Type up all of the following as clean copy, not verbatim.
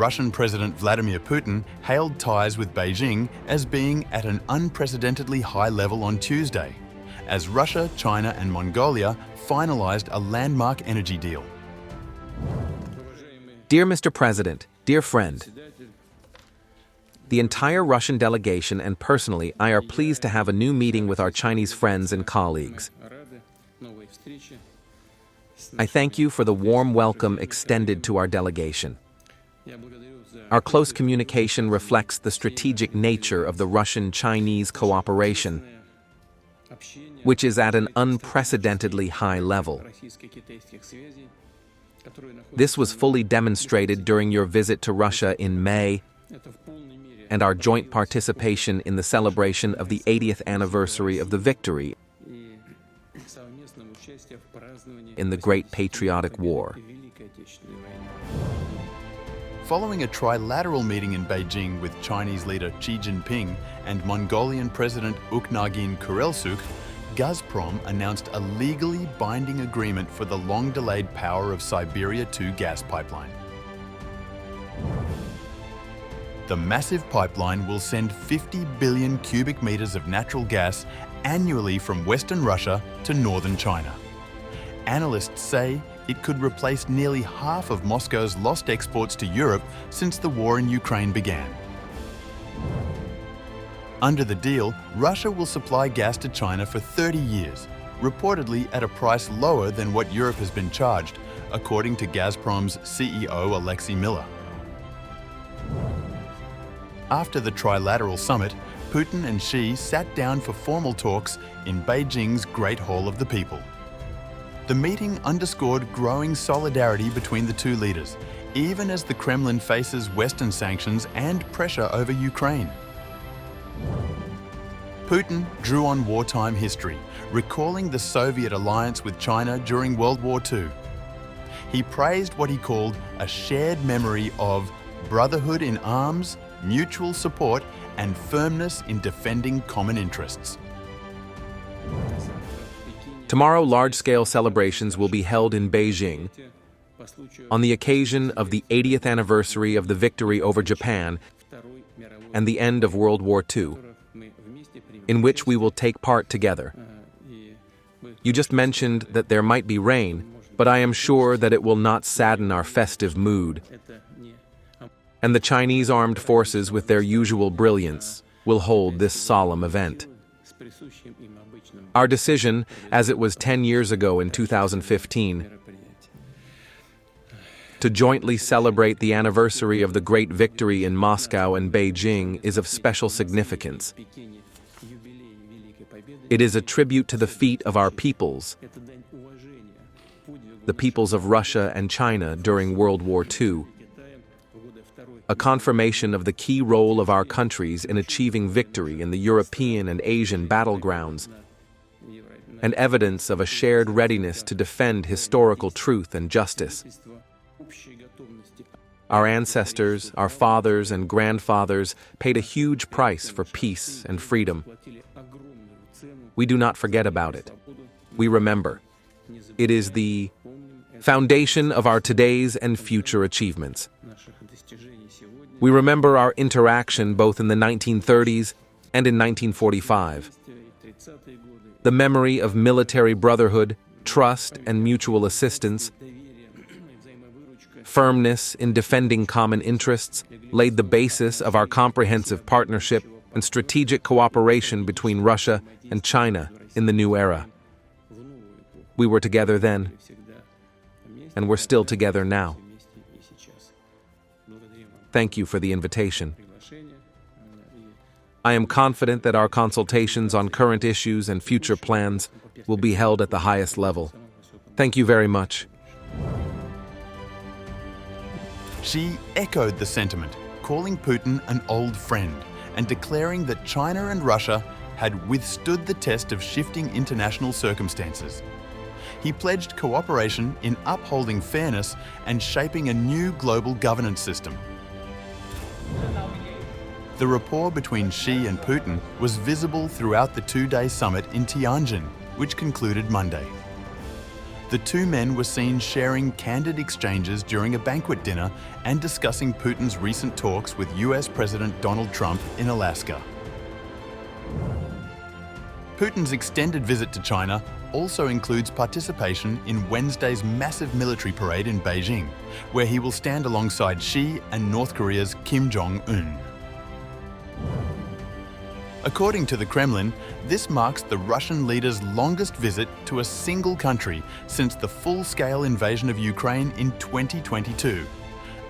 Russian President Vladimir Putin hailed ties with Beijing as being at an unprecedentedly high level on Tuesday, as Russia, China and Mongolia finalized a landmark energy deal. Dear Mr. President, dear friend, the entire Russian delegation and personally, I are pleased to have a new meeting with our Chinese friends and colleagues. I thank you for the warm welcome extended to our delegation. Our close communication reflects the strategic nature of the Russian-Chinese cooperation, which is at an unprecedentedly high level. This was fully demonstrated during your visit to Russia in May and our joint participation in the celebration of the 80th anniversary of the victory in the Great Patriotic War. Following a trilateral meeting in Beijing with Chinese leader Xi Jinping and Mongolian President Ukhnagin Kurelsuk, Gazprom announced a legally binding agreement for the long-delayed Power of Siberia-2 gas pipeline. The massive pipeline will send 50 billion cubic meters of natural gas annually from Western Russia to northern China. Analysts say it could replace nearly half of Moscow's lost exports to Europe since the war in Ukraine began. Under the deal, Russia will supply gas to China for 30 years, reportedly at a price lower than what Europe has been charged, according to Gazprom's CEO Alexei Miller. After the trilateral summit, Putin and Xi sat down for formal talks in Beijing's Great Hall of the People. The meeting underscored growing solidarity between the two leaders, even as the Kremlin faces Western sanctions and pressure over Ukraine. Putin drew on wartime history, recalling the Soviet alliance with China during World War II. He praised what he called a shared memory of brotherhood in arms, mutual support, and firmness in defending common interests. Tomorrow, large-scale celebrations will be held in Beijing on the occasion of the 80th anniversary of the victory over Japan and the end of World War II, in which we will take part together. You just mentioned that there might be rain, but I am sure that it will not sadden our festive mood. And the Chinese armed forces, with their usual brilliance, will hold this solemn event. Our decision, as it was 10 years ago in 2015, to jointly celebrate the anniversary of the great victory in Moscow and Beijing is of special significance. It is a tribute to the feat of our peoples, the peoples of Russia and China during World War II, a confirmation of the key role of our countries in achieving victory in the European and Asian battlegrounds, and evidence of a shared readiness to defend historical truth and justice. Our ancestors, our fathers and grandfathers paid a huge price for peace and freedom. We do not forget about it. We remember. It is the foundation of our today's and future achievements. We remember our interaction both in the 1930s and in 1945. The memory of military brotherhood, trust and mutual assistance, firmness in defending common interests laid the basis of our comprehensive partnership and strategic cooperation between Russia and China in the new era. We were together then, and we're still together now. Thank you for the invitation. I am confident that our consultations on current issues and future plans will be held at the highest level. Thank you very much. Xi echoed the sentiment, calling Putin an old friend and declaring that China and Russia had withstood the test of shifting international circumstances. He pledged cooperation in upholding fairness and shaping a new global governance system. The rapport between Xi and Putin was visible throughout the two-day summit in Tianjin, which concluded Monday. The two men were seen sharing candid exchanges during a banquet dinner and discussing Putin's recent talks with US President Donald Trump in Alaska. Putin's extended visit to China also includes participation in Wednesday's massive military parade in Beijing, where he will stand alongside Xi and North Korea's Kim Jong-un. According to the Kremlin, this marks the Russian leader's longest visit to a single country since the full-scale invasion of Ukraine in 2022,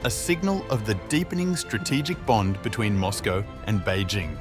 a signal of the deepening strategic bond between Moscow and Beijing.